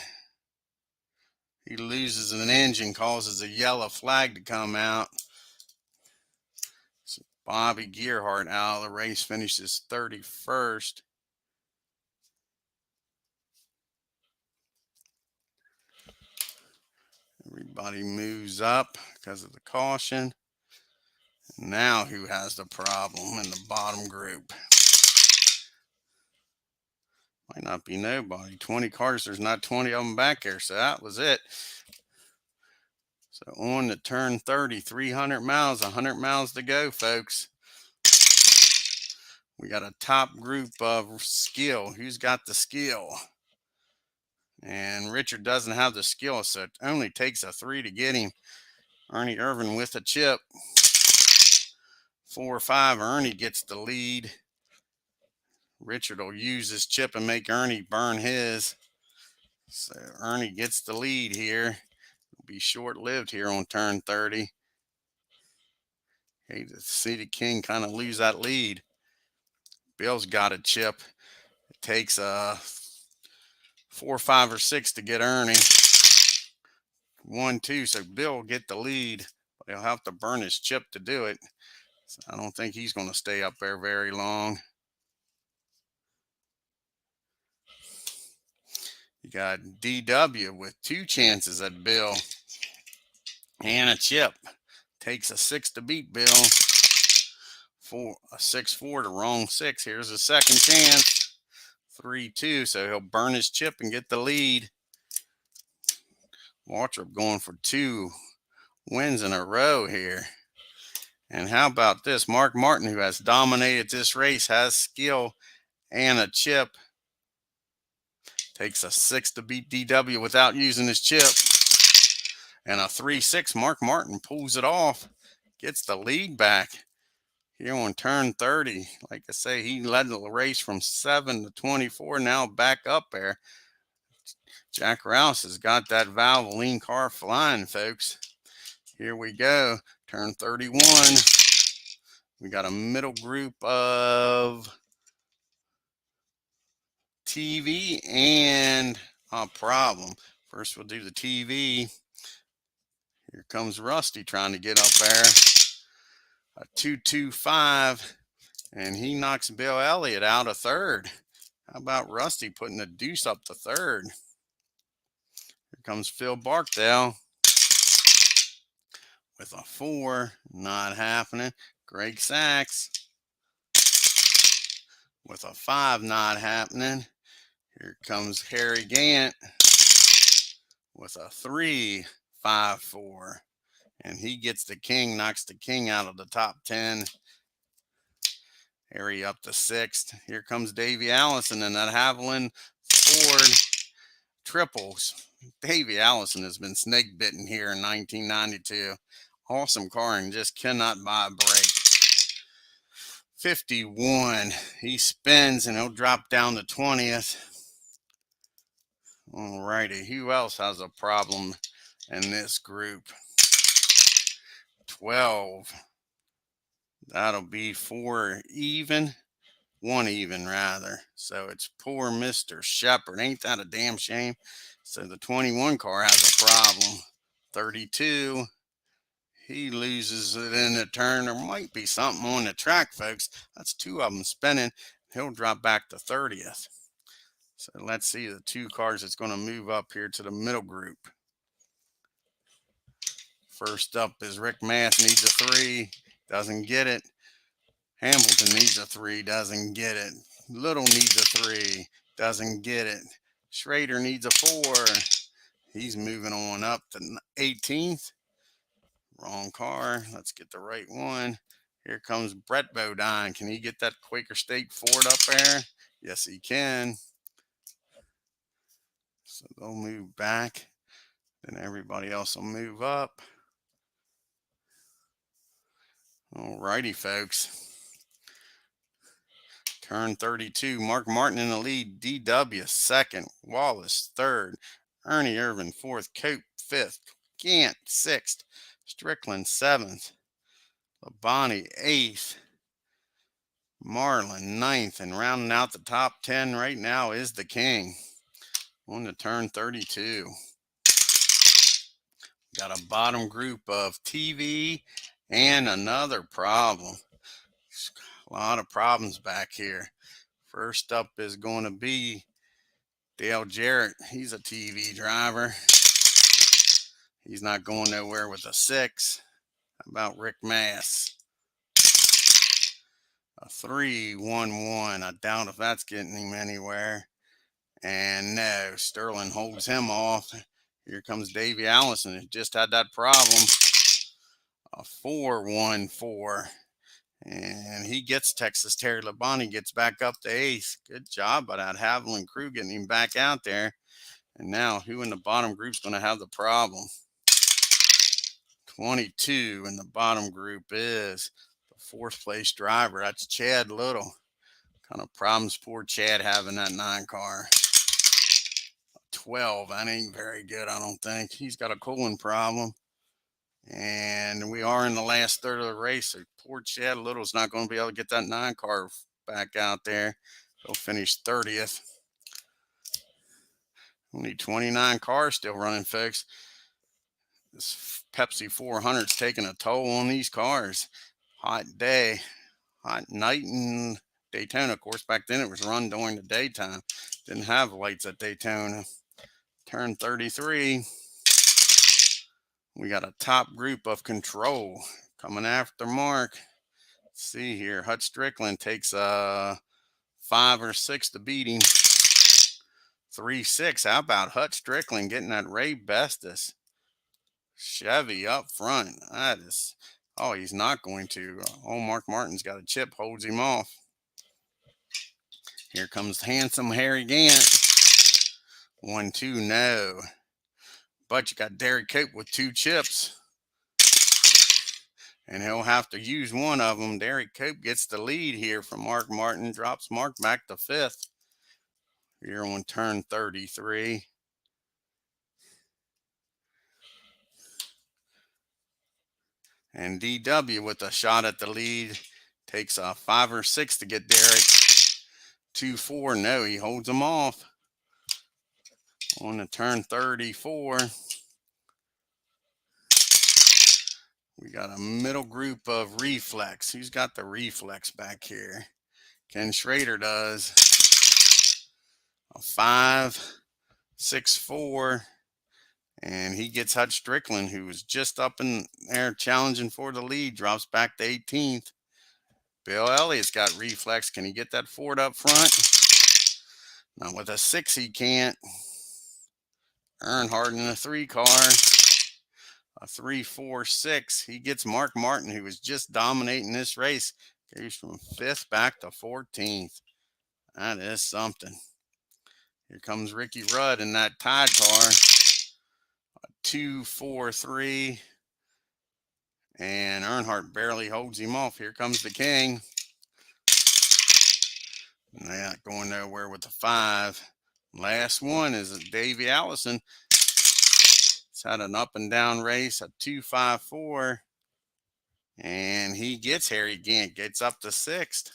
He loses an engine, causes a yellow flag to come out. So Bobby Gearhart out of the race, finishes 31st. Everybody moves up because of the caution. Now who has the problem in the bottom group? Might not be nobody. 20 cars, there's not 20 of them back there, so that was it. So on to turn 30, 300 miles, 100 miles to go, folks. We got a top group of skill. Who's got the skill? And Richard doesn't have the skill, so it only takes a 3 to get him. Ernie Irvin with a chip. 4 or 5, Ernie gets the lead. Richard will use his chip and make Ernie burn his. So Ernie gets the lead here. It'll be short-lived here on turn 30. Hate to see the King kind of lose that lead. Bill's got a chip. It takes a 4, 5, or 6 to get Ernie. 1, 2, so Bill will get the lead, but he'll have to burn his chip to do it. So I don't think he's going to stay up there very long. You got DW with 2 chances at Bill and a chip. Takes a 6 to beat Bill. A 6, 4 to wrong 6. Here's a second chance. 3, 2. So he'll burn his chip and get the lead. Waltrip going for 2 wins in a row here. And how about this? Mark Martin, who has dominated this race, has skill and a chip. Takes a 6 to beat DW without using his chip. And a 3, 6. Mark Martin pulls it off. Gets the lead back here on turn 30. Like I say, he led the race from 7 to 24. Now back up there. Jack Rouse has got that Valvoline car flying, folks. Here we go. Turn 31. We got a middle group of TV and a problem. First, we'll do the TV. Here comes Rusty trying to get up there. A 2, 2, 5. And he knocks Bill Elliott out of 3rd. How about Rusty putting a deuce up to 3rd? Here comes Phil Barkdale with a 4. Not happening. Greg Sachs with a 5 not happening. Here comes Harry Gant with a 3, 5, 4. And he gets the king, knocks the king out of the top 10. Harry up to 6th. Here comes Davey Allison and that Haviland Ford triples. Davey Allison has been snake bitten here in 1992. Awesome car and just cannot buy a break. 51. He spins and he'll drop down to 20th. All righty. Who else has a problem in this group? 12. That'll be 4 even. 1 even rather. So it's poor Mr. Shepherd. Ain't that a damn shame? So the 21 car has a problem. 32. He loses it in the turn. There might be something on the track, folks. That's 2 of them spinning. He'll drop back to 30th. So let's see the 2 cars that's going to move up here to the middle group. First up is Rick Mass, needs a 3. Doesn't get it. Hamilton needs a 3. Doesn't get it. Little needs a 3. Doesn't get it. Schrader needs a 4. He's moving on up to 18th. Wrong car. Let's get the right one. Here comes Brett Bodine. Can he get that Quaker State Ford up there? Yes, he can. So they'll move back. Then everybody else will move up. All righty, folks. Turn 32. Mark Martin in the lead. DW 2nd. Wallace 3rd. Ernie Irvin 4th. Cope 5th. Gant 6th. Strickland 7th. Labonte 8th. Marlin 9th. And rounding out the top 10 right now is the King. On to turn 32. Got a bottom group of TV and another problem. A lot of problems back here. First up is going to be Dale Jarrett. He's a TV driver. He's not going nowhere with a 6. How about Rick Mass? A 3, 1, 1. I doubt if that's getting him anywhere. And no, Sterling holds him off. Here comes Davey Allison, who just had that problem. A 4, 1, 4. And he gets Texas. Terry Labonte gets back up to 8th. Good job by that Haviland crew getting him back out there. And now who in the bottom group is going to have the problem? 22 in the bottom group is the 4th place driver. That's Chad Little. Kind of problems poor Chad having that 9 car. 12. That ain't very good, I don't think. He's got a cooling problem. And we are in the last third of the race. So poor Chad Little's not going to be able to get that 9 car back out there. He'll finish 30th. Only 29 cars still running, folks. This Pepsi 400 is taking a toll on these cars. Hot day, hot night in Daytona. Of course, back then it was run during the daytime. Didn't have lights at Daytona. Turn 33. We got a top group of control coming after Mark. Let's see here. Hut Strickland takes a 5 or 6 to beat him. 3, 6. How about Hut Strickland getting that Ray Bestis Chevy up front? That is, oh, he's not going to. Oh, Mark Martin's got a chip, holds him off. Here comes handsome Harry Gant. 1, 2, no. But you got Derek Cope with 2 chips. And he'll have to use one of them. Derek Cope gets the lead here from Mark Martin. Drops Mark back to 5th. Here on turn 33. And DW with a shot at the lead. Takes a 5 or 6 to get Derek. 2, 4. No, he holds him off. On to turn 34. We got a middle group of Reflex. Who's got the Reflex back here? Ken Schrader does. A 5, 6, 4. And he gets Hut Strickland, who was just up in there challenging for the lead, drops back to 18th. Bill Elliott's got reflex. Can he get that Ford up front? Not with a 6, he can't. Earnhardt in a 3 car. A 3, 4, 6. He gets Mark Martin, who was just dominating this race. Goes from 5th back to 14th. That is something. Here comes Ricky Rudd in that Tide car. A 2, 4, 3. And Earnhardt barely holds him off. Here comes the King. Not going nowhere with the 5. Last one is Davey Allison. He's had an up and down race, a 2, 5, 4. And he gets Harry Gant, gets up to 6th.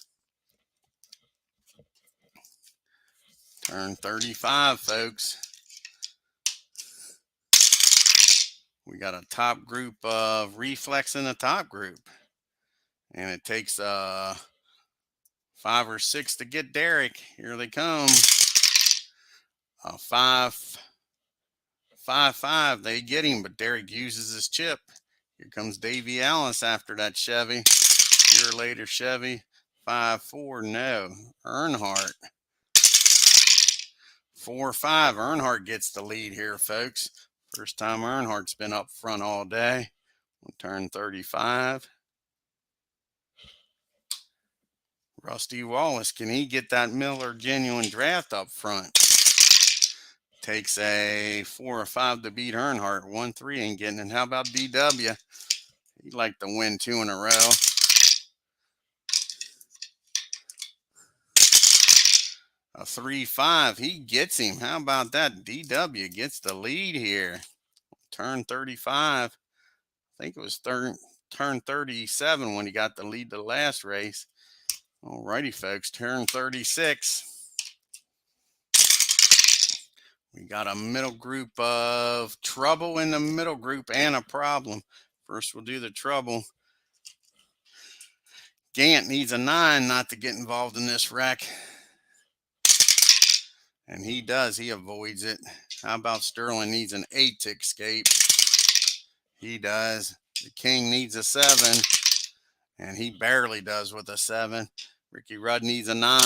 Turn 35, folks. We got a top group of reflex in the top group. And it takes 5 or 6 to get Derek. Here they come. 5, 5, 5. They get him, but Derek uses his chip. Here comes Davey Alice after that Chevy. Year later Chevy. 5, 4. No. Earnhardt. 4, 5. Earnhardt gets the lead here, folks. First time Earnhardt's been up front all day. We'll turn 35. Rusty Wallace, can he get that Miller Genuine Draft up front? Takes a 4 or 5 to beat Earnhardt. 1, 3 ain't getting it. How about DW? He'd like to win 2 in a row. A 3, 5. He gets him. How about that? DW gets the lead here. Turn 35. I think it was turn 37 when he got the lead the last race. Alrighty, folks, turn 36. We got a middle group of trouble in the middle group and a problem. First, we'll do the trouble. Gant needs a 9 not to get involved in this wreck. And he does. He avoids it. How about Sterling needs an 8 to escape? He does. The King needs a 7. And he barely does with a 7. Ricky Rudd needs a 9.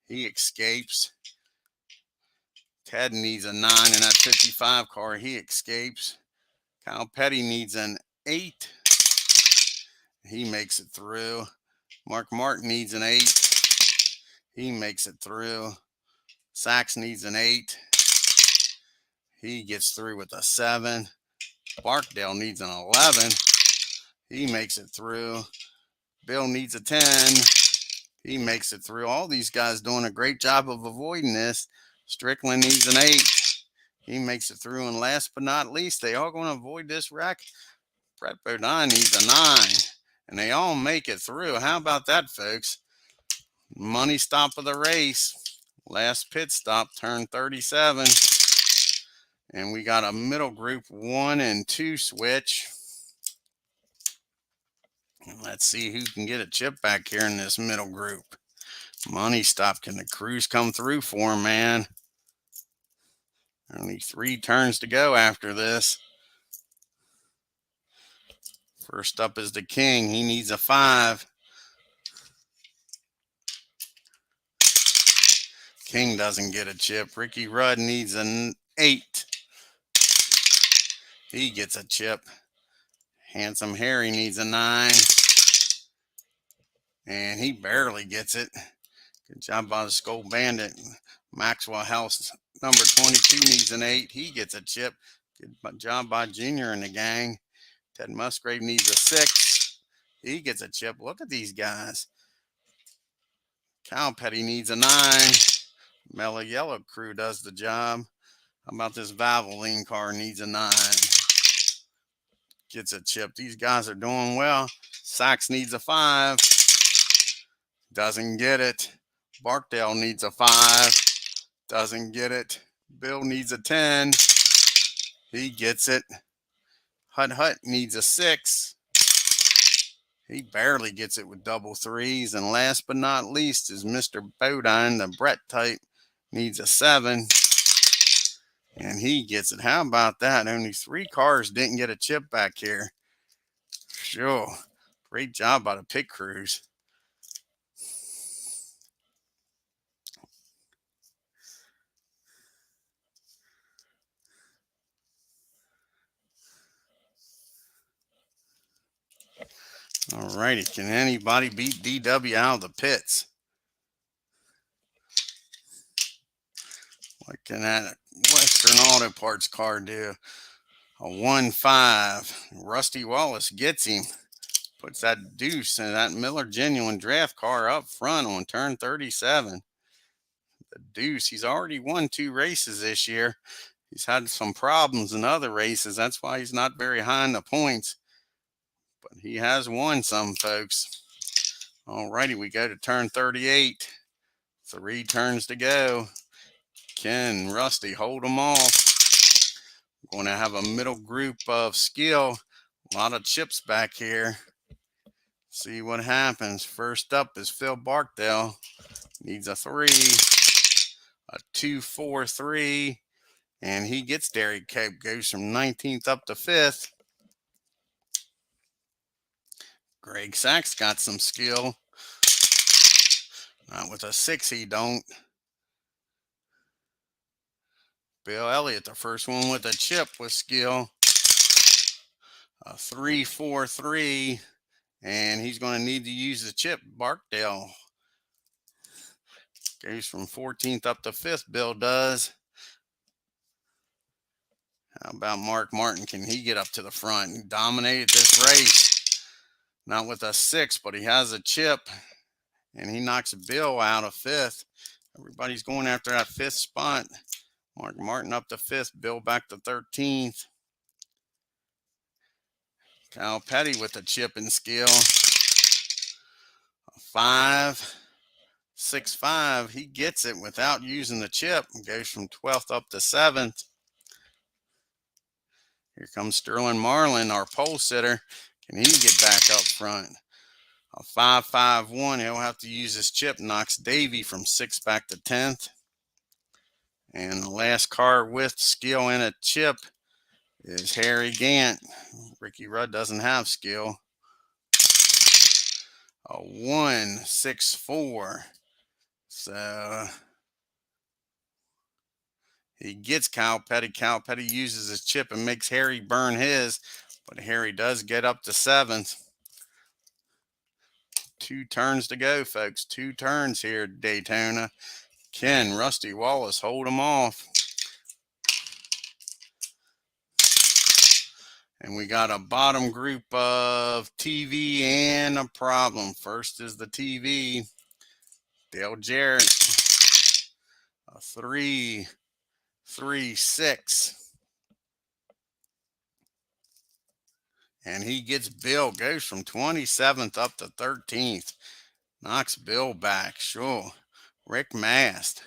He escapes. Ted needs a 9 in that 55 car. He escapes. Kyle Petty needs an 8. He makes it through. Mark Martin needs an 8. He makes it through. Sachs needs an 8. He gets through with a 7. Barkdale needs an 11. He makes it through. Bill needs a 10. He makes it through. All these guys doing a great job of avoiding this. Strickland needs an 8. He makes it through. And last but not least, they all going to avoid this wreck. Brett Bodine needs a 9. And they all make it through. How about that, folks? Money stop of the race. Last pit stop, turn 37. And we got a middle group 1 and 2 switch. Let's see who can get a chip back here in this middle group. Money stop. Can the crews come through for him, man? Only 3 turns to go after this. First up is the King. He needs a 5. King doesn't get a chip. Ricky Rudd needs an 8. He gets a chip. Handsome Harry needs a 9. And he barely gets it. Good job by the Skull Bandit. Maxwell House, number 22, needs an 8. He gets a chip. Good job by Junior and the gang. Ted Musgrave needs a 6. He gets a chip. Look at these guys. Kyle Petty needs a 9. Mellow Yellow crew does the job. How about this Valvoline car needs a 9? Gets a chip. These guys are doing well. Sachs needs a 5. Doesn't get it. Barkdale needs a 5. Doesn't get it. Bill needs a 10. He gets it. Hut needs a 6. He barely gets it with double 3s. And last but not least is Mr. Bodine, the Brett type, needs a 7. And he gets it. How about that? Only 3 cars didn't get a chip back here. Sure. Great job by the pit crews. All righty, can anybody beat DW out of the pits? What can that Western Auto Parts car do? A 1-5. Rusty Wallace gets him. Puts that deuce in that Miller Genuine draft car up front on turn 37. The deuce, he's already won 2 races this year. He's had some problems in other races. That's why he's not very high in the points. But he has won some, folks. All righty, we go to turn 38. 3 turns to go. Can Rusty hold them off? Going to have a middle group of skill. A lot of chips back here. See what happens. First up is Phil Barkdale. Needs a 3. A 2-4-3. And he gets Derek Cope. Goes from 19th up to 5th. Greg Sachs got some skill. Not with a 6, he don't. Bill Elliott, the first one with a chip with skill. A 3-4-3. And he's going to need to use the chip. Barkdale goes from 14th up to 5th, Bill does. How about Mark Martin? Can he get up to the front? He dominated this race. Not with a 6, but he has a chip. And he knocks Bill out of 5th. Everybody's going after that 5th spot. Mark Martin up to 5th. Bill back to 13th. Kyle Petty with the chip and skill. 5-6-5. He gets it without using the chip. Goes from 12th up to 7th. Here comes Sterling Marlin, our pole sitter. Can he get back up front? A 5-5-1. He'll have to use his chip. Knocks Davey from 6th back to 10th. And the last car with skill and a chip is Harry Gant. Ricky Rudd doesn't have skill. A 1-6-4. So he gets Kyle Petty. Kyle Petty uses his chip and makes Harry burn his. But Harry does get up to 7th. 2 turns to go, folks. 2 turns here at Daytona. Can Rusty Wallace hold him off? And we got a bottom group of TV and a problem. First is the TV. Dale Jarrett. A 3-3-6. And he gets Bill. Goes from 27th up to 13th. Knocks Bill back. Sure. Rick Mast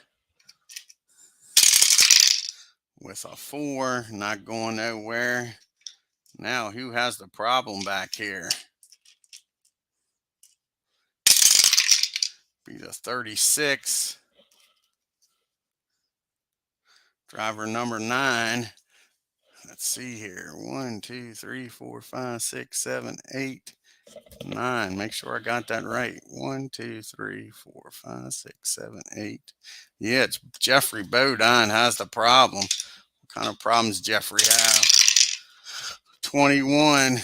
with a 4, not going nowhere. Now, who has the problem back here? Be the 36. Driver number 9. Let's see here. 1, 2, 3, 4, 5, 6, 7, 8, 9. Make sure I got that right. 1, 2, 3, 4, 5, 6, 7, 8. Yeah, it's Jeffrey Bodine has the problem. What kind of problems Jeffrey have? 21.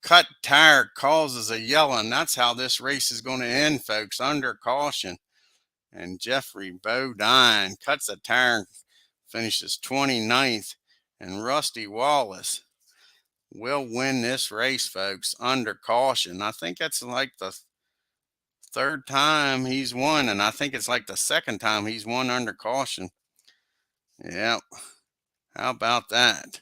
Cut tire causes a yelling. That's how this race is going to end, folks. Under caution. And Jeffrey Bodine cuts a tire, finishes 29th. And Rusty Wallace will win this race, folks, under caution. I think that's like the 3rd time he's won, and I think it's like the 2nd time he's won under caution. Yep. How about that?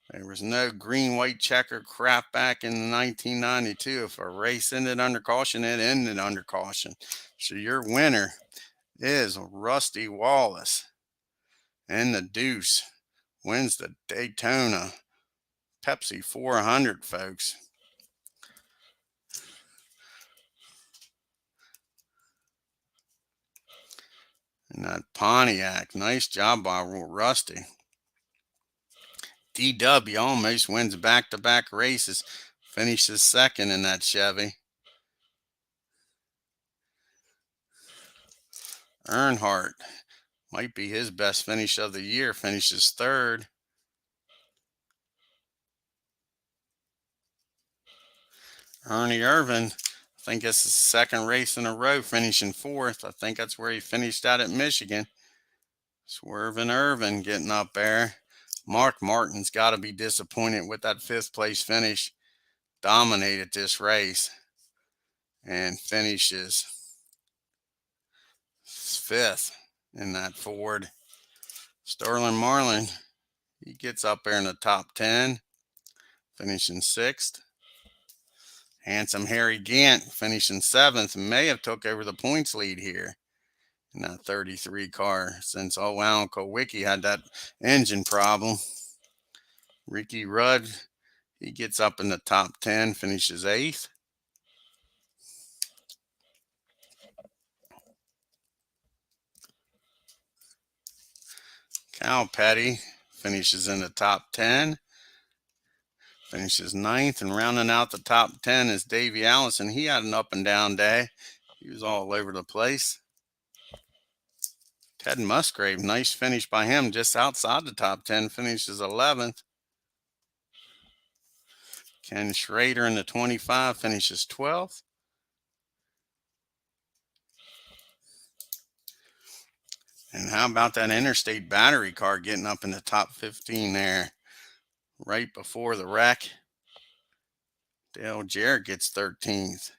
There was no green, white checker crap back in 1992. If a race ended under caution, it ended under caution. So your winner is Rusty Wallace. And the deuce wins the Daytona Pepsi 400, folks. And that Pontiac, nice job by Rusty. DW almost wins back-to-back races. finishes second in that Chevy. Earnhardt, might be his best finish of the year, finishes third. Ernie Irvan, I think it's his second race in a row, finishing fourth. I think that's where he finished out at Michigan. Swerving Irvin getting up there. Mark Martin's got to be disappointed with that fifth place finish. Dominated this race and finishes fifth in that Ford. Sterling Marlin, he gets up there in the top 10, finishing sixth. Handsome Harry Gant finishing seventh, and may have took over the points lead here in that 33 car since Alan Kowicki had that engine problem. Ricky Rudd, he gets up in the top 10, finishes eighth. Cal Petty finishes in the top 10, finishes ninth, and rounding out the top 10 is Davey Allison. He had an up and down day. He was all over the place. Ted Musgrave, nice finish by him, just outside the top 10, finishes 11th. Ken Schrader in the 25 finishes 12th. And how about that interstate battery car getting up in the top 15 there right before the wreck? Dale Jarrett gets 13th.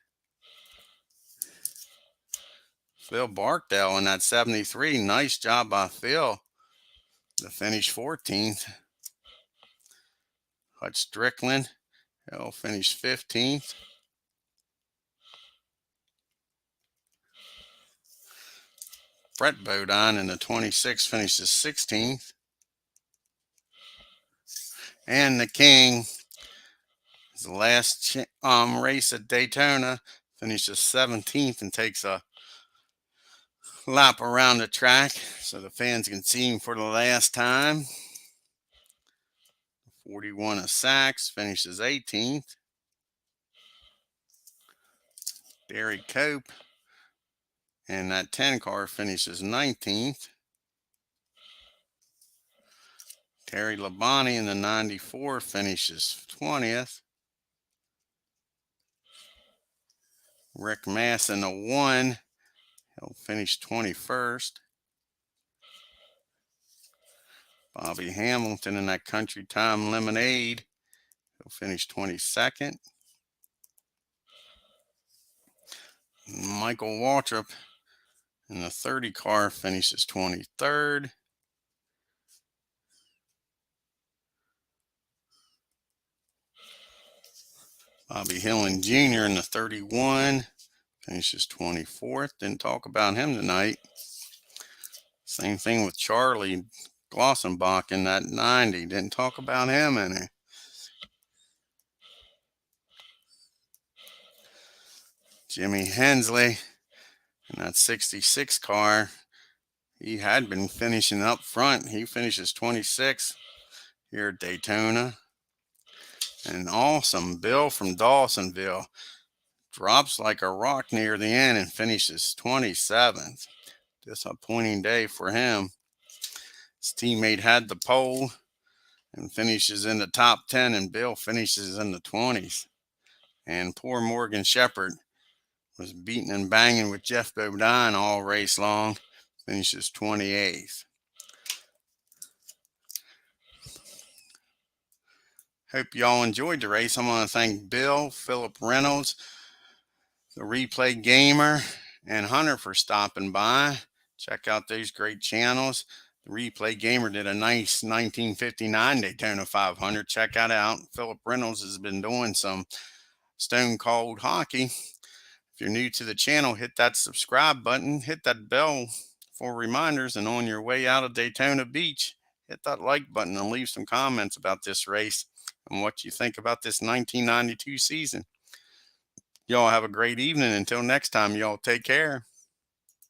Phil Barkdale in that 73. Nice job by Phil to finish 14th. Hutch Strickland, he'll finish 15th. Brett Bodine in the 26 finishes 16th. And the King, his last race at Daytona, finishes 17th and takes a lap around the track so the fans can see him for the last time. 41 of Sachs finishes 18th. Derek Cope in that 10 car finishes 19th. Terry Labonte in the 94 finishes 20th. Rick Mass in the 1, he'll finish 21st. Bobby Hamilton in that Country Time Lemonade, he'll finish 22nd. Michael Waltrip in the 30 car finishes 23rd. Bobby Hillen Jr. in the 31 finishes 24th. Didn't talk about him tonight. Same thing with Charlie Glossenbach in that 90. Didn't talk about him any. Jimmy Hensley in that 66 car. He had been finishing up front. He finishes 26th here at Daytona. And awesome Bill from Dawsonville drops like a rock near the end and finishes 27th. Disappointing day for him. His teammate had the pole and finishes in the top 10, and Bill finishes in the 20s. And poor Morgan Shepherd was beating and banging with Jeff Bodine all race long, finishes 28th. Hope y'all enjoyed the race. I want to thank Bill, Philip Reynolds, the Replay Gamer, and Hunter for stopping by. Check out those great channels. The Replay Gamer did a nice 1959 Daytona 500. Check that out. Philip Reynolds has been doing some stone cold hockey. If you're new to the channel, hit that subscribe button, hit that bell for reminders, and on your way out of Daytona Beach, hit that like button and leave some comments about this race and what you think about this 1992 season. Y'all have a great evening. Until next time, y'all take care.